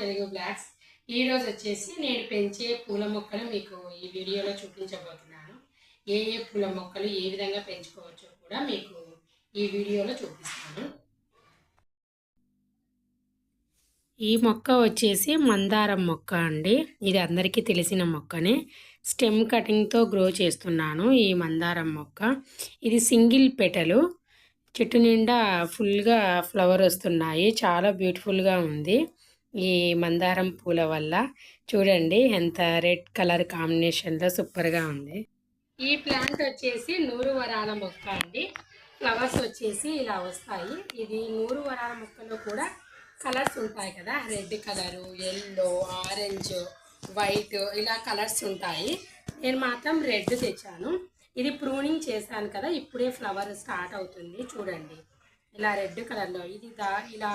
Telugu blogs. ఈరోజు వచ్చేసి నేను పెంచే పూల మొక్కలు మీకు ఈ వీడియోలో చూపించబోతున్నాను. ఏ ఏ పూల మొక్కలు ఏ విధంగా పెంచుకోవచ్చో కూడా మీకు ఈ వీడియోలో చూపిస్తాను. ఈ మొక్క వచ్చేసి మందారం మొక్క అండి. ఇది అందరికీ తెలిసిన మొక్కనే. స్టెమ్ కటింగ్తో గ్రో చేస్తున్నాను ఈ మందారం మొక్క. ఇది సింగిల్ పెటలు. చెట్టు నిండా ఫుల్గా ఫ్లవర్ వస్తున్నాయి. చాలా బ్యూటిఫుల్గా ఉంది ఈ మందారం పూల వల్ల. చూడండి ఎంత రెడ్ కలర్ కాంబినేషన్లో సూపర్గా ఉంది. ఈ ప్లాంట్ వచ్చేసి 100 వరాల మొక్క అండి. ఫ్లవర్స్ వచ్చేసి ఇలా వస్తాయి. ఇది 100 వరాల మొక్కలో కూడా కలర్స్ ఉంటాయి కదా, red colour, yellow, orange, white, ఇలా కలర్స్ ఉంటాయి. నేను మాత్రం రెడ్ తెచ్చాను. ఇది ప్రూనింగ్ చేశాను కదా, ఇప్పుడే ఫ్లవర్ స్టార్ట్ అవుతుంది. చూడండి ఇలా రెడ్ కలర్లో. ఇది ఇలా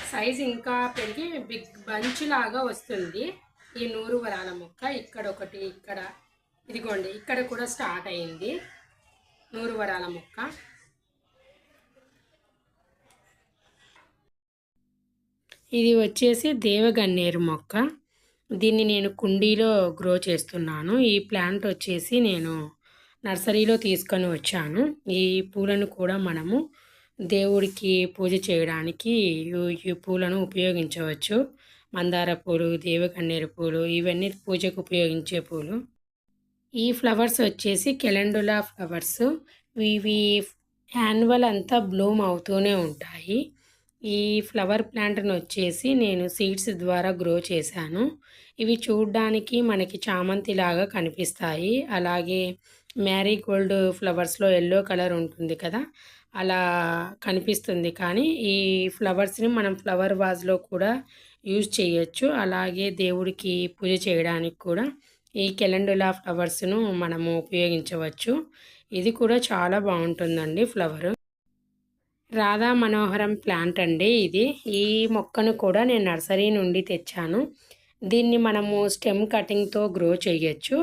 సైజ్ ఇంకా పెరిగి బిగ్ బంచ్ లాగా వస్తుంది ఈ 100 వరాల మొక్క. ఇక్కడ ఒకటి, ఇక్కడ ఇదిగోండి, ఇక్కడ కూడా స్టార్ట్ అయింది 100 వరాల మొక్క. ఇది వచ్చేసి దేవగన్నేరు మొక్క. దీన్ని నేను కుండీలో గ్రో చేస్తున్నాను. ఈ ప్లాంట్ వచ్చేసి నేను నర్సరీలో తీసుకొని వచ్చాను. ఈ పూలను కూడా మనము దేవుడికి పూజ చేయడానికి ఈ పూలను ఉపయోగించవచ్చు. మందార పూలు, దేవగన్నేరు పూలు, ఇవన్నీ పూజకు ఉపయోగించే పూలు. ఈ ఫ్లవర్స్ వచ్చేసి కెలెండులా ఫ్లవర్స్. ఇవి యాన్యువల్ అంతా బ్లూమ్ అవుతూనే ఉంటాయి. ఈ ఫ్లవర్ ప్లాంట్ను వచ్చేసి నేను సీడ్స్ ద్వారా గ్రో చేశాను. ఇవి చూడ్డానికి మనకి చామంతి లాగా కనిపిస్తాయి. అలాగే మ్యారీగోల్డ్ ఫ్లవర్స్లో ఎల్లో కలర్ ఉంటుంది కదా, అలా కనిపిస్తుంది. కానీ ఈ ఫ్లవర్స్ని మనం ఫ్లవర్ వాజ్లో కూడా యూజ్ చేయొచ్చు. అలాగే దేవుడికి పూజ చేయడానికి కూడా ఈ కెలెండులా ఫ్లవర్స్ను మనము ఉపయోగించవచ్చు. ఇది కూడా చాలా బాగుంటుందండి ఫ్లవరు. రాధా మనోహరం ప్లాంట్ అండి ఇది. ఈ మొక్కను కూడా నేను నర్సరీ నుండి తెచ్చాను. దీన్ని మనము స్టెమ్ కటింగ్తో గ్రో చేయొచ్చు.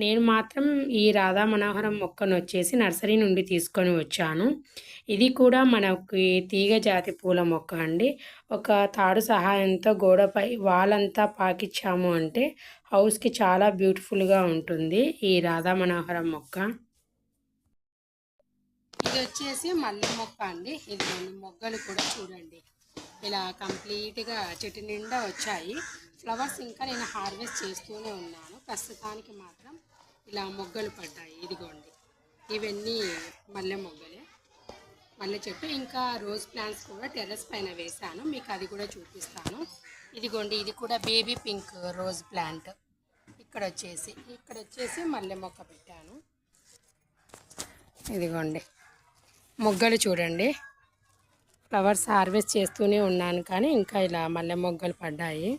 నేను మాత్రం ఈ రాధా మనోహరం మొక్కను వచ్చేసి నర్సరీ నుండి తీసుకొని వచ్చాను. ఇది కూడా మనకి తీగ జాతి పూల మొక్క అండి. ఒక తాడు సహాయంతో గోడపై వాలంతా పాకిచ్చాము అంటే హౌస్కి చాలా బ్యూటిఫుల్గా ఉంటుంది ఈ రాధా మనోహరం మొక్క. ఇది వచ్చేసి మల్లె మొక్క అండి. ఇది మొగ్గలు కూడా చూడండి ఇలా కంప్లీట్గా చెట్టు నిండా వచ్చాయి. ఫ్లవర్స్ ఇంకా నేను హార్వెస్ట్ చేస్తూనే ఉన్నాను. ప్రస్తుతానికి మాత్రం ఇలా మొగ్గలు పడ్డాయి. ఇదిగోండి, ఇవన్నీ మల్లె మొగ్గలే, మల్లె చెట్టు. ఇంకా రోజ్ ప్లాంట్స్ కూడా టెర్రస్ పైన వేశాను, మీకు అది కూడా చూపిస్తాను. ఇదిగోండి, ఇది కూడా బేబీ పింక్ రోజ్ ప్లాంట్. ఇక్కడ వచ్చేసి మల్లె మొక్క పెట్టాను. ఇదిగోండి మొగ్గలు చూడండి. ఫ్లవర్స్ హార్వెస్ట్ చేస్తూనే ఉన్నాను కానీ ఇంకా ఇలా మల్లె మొగ్గలు పడ్డాయి.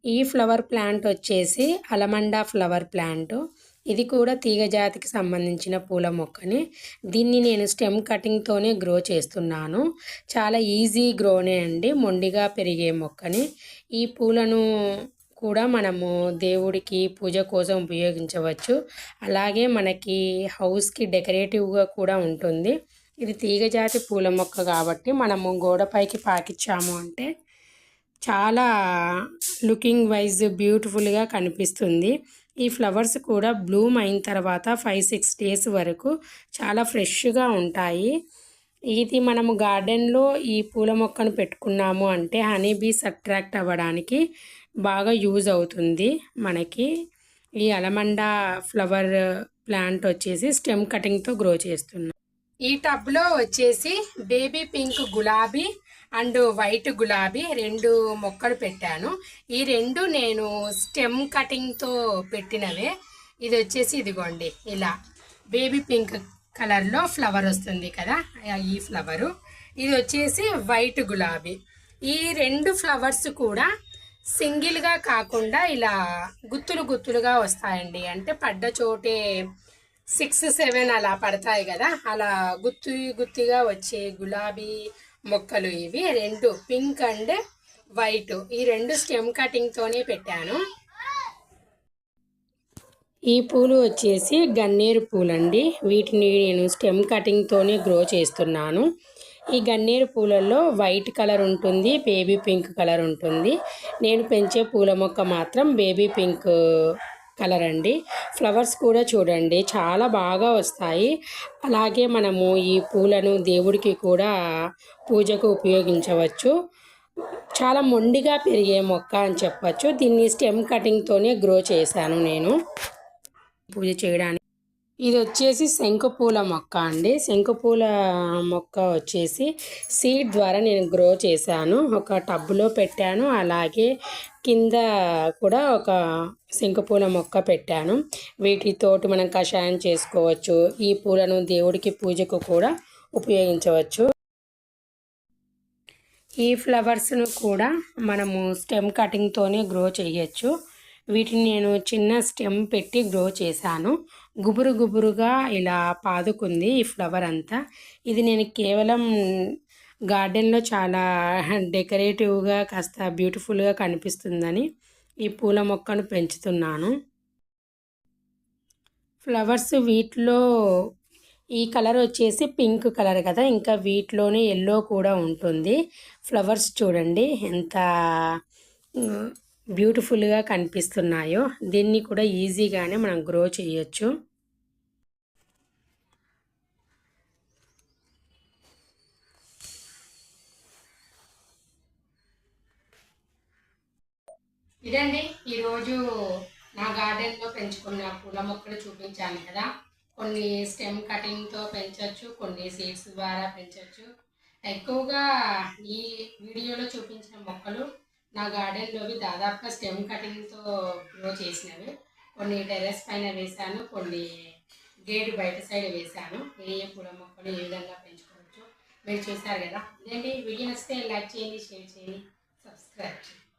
ఈ ఫ్లవర్ ప్లాంట్ వచ్చేసి అలమండా ఫ్లవర్ ప్లాంట్. ఇది కూడా తీగ జాతికి సంబంధించిన పూల మొక్కని. దీన్ని నేను స్టెమ్ కటింగ్తోనే గ్రో చేస్తున్నాను. చాలా ఈజీ గ్రోనే అండి, మొండిగా పెరిగే మొక్కని. ఈ పూలను కూడా మనము దేవుడికి పూజ కోసం ఉపయోగించవచ్చు. అలాగే మనకి హౌస్కి డెకరేటివ్గా కూడా ఉంటుంది. ఇది తీగజాతి పూల మొక్క కాబట్టి మనము గోడపైకి పాకిచ్చాము అంటే చాలా లుకింగ్ వైజ్ బ్యూటిఫుల్గా కనిపిస్తుంది. ఈ ఫ్లవర్స్ కూడా బ్లూమ్ అయిన తర్వాత 5-6 డేస్ వరకు చాలా ఫ్రెష్గా ఉంటాయి. ఇది మనము గార్డెన్లో ఈ పూల మొక్కను పెట్టుకున్నాము అంటే హనీ బీస్ అట్రాక్ట్ అవ్వడానికి బాగా యూజ్ అవుతుంది మనకి. ఈ అలమండా ఫ్లవర్ ప్లాంట్ వచ్చేసి స్టెమ్ కటింగ్తో గ్రో చేస్తున్నాం. ఈ టబ్లో వచ్చేసి బేబీ పింక్ గులాబీ అండ్ వైట్ గులాబీ 2 మొక్కలు పెట్టాను. ఈ 2 నేను స్టెమ్ కటింగ్తో పెట్టినవే. ఇది వచ్చేసి ఇదిగోండి ఇలా బేబీ పింక్ కలర్లో ఫ్లవర్ వస్తుంది కదా, ఈ ఫ్లవరు. ఇది వచ్చేసి వైట్ గులాబీ. ఈ 2 ఫ్లవర్స్ కూడా సింగిల్గా కాకుండా ఇలా గుత్తులు గుత్తులుగా వస్తాయండి. అంటే పడ్డ చోటే 6-7 అలా పడతాయి కదా, అలా గుత్తిగా వచ్చే గులాబీ మొక్కలు ఇవి 2, పింక్ అండ్ వైట్. ఈ 2 స్టెమ్ కటింగ్తోనే పెట్టాను. ఈ పూలు వచ్చేసి గన్నేరు పూలండి. వీటిని నేను స్టెమ్ కటింగ్తోనే గ్రో చేస్తున్నాను. ఈ గన్నేరు పూలలో వైట్ కలర్ ఉంటుంది, బేబీ పింక్ కలర్ ఉంటుంది. నేను పెంచే పూల మొక్క మాత్రం బేబీ పింక్ కలర్ అండి. ఫ్లవర్స్ కూడా చూడండి చాలా బాగా వస్తాయి. అలాగే మనము ఈ పూలను దేవుడికి కూడా పూజకు ఉపయోగించవచ్చు. చాలా మొండిగా పెరిగే మొక్క అని చెప్పచ్చు. దీన్ని స్టెమ్ కటింగ్తోనే గ్రో చేశాను నేను పూజ చేయడానికి. ఇది వచ్చేసి శంకుపూల మొక్క అండి. శంకుపూల మొక్క వచ్చేసి సీడ్ ద్వారా నేను గ్రో చేశాను. ఒక టబ్లో పెట్టాను, అలాగే కింద కూడా ఒక శంకుపూల మొక్క పెట్టాను. వీటితోటి మనం కషాయం చేసుకోవచ్చు. ఈ పూలను దేవుడికి పూజకు కూడా ఉపయోగించవచ్చు. ఈ ఫ్లవర్స్ను కూడా మనము స్టెమ్ కటింగ్తోనే గ్రో చేయొచ్చు. వీటిని నేను చిన్న స్టెమ్ పెట్టి గ్రో చేశాను. గుబురు గుబురుగా ఇలా పాదుకుంది ఈ ఫ్లవర్ అంతా. ఇది నేను కేవలం గార్డెన్లో చాలా డెకరేటివ్గా కాస్త బ్యూటిఫుల్గా కనిపిస్తుందని ఈ పూల మొక్కను పెంచుతున్నాను. ఫ్లవర్స్ వీటిలో ఈ కలర్ వచ్చేసి పింక్ కలర్ కదా, ఇంకా వీటిలోనే ఎల్లో కూడా ఉంటుంది. ఫ్లవర్స్ చూడండి ఎంత బ్యూటిఫుల్గా కనిపిస్తున్నాయో. దీన్ని కూడా ఈజీగానే మనం గ్రో చేయొచ్చు. ఇదండి ఈరోజు నా గార్డెన్లో పెంచుకున్న పూల మొక్కలు చూపించాను కదా. కొన్ని స్టెమ్ కటింగ్తో పెంచవచ్చు, కొన్ని సీడ్స్ ద్వారా పెంచవచ్చు. ఎక్కువగా ఈ వీడియోలో చూపించిన మొక్కలు నా గార్డెన్లోవి దాదాపుగా స్టెమ్ కటింగ్తో గ్రో చేసినవి. కొన్ని టెర్రస్ పైన వేశాను, కొన్ని గేటు బయట సైడ్ వేశాను. ఏ పూల మొక్కలు ఏ విధంగా పెంచుకోవచ్చు మీరు చూసారు కదా. ఇదండి వీడియో నచ్చితే లైక్ చేయండి, షేర్ చేయండి, సబ్స్క్రైబ్ చేయండి.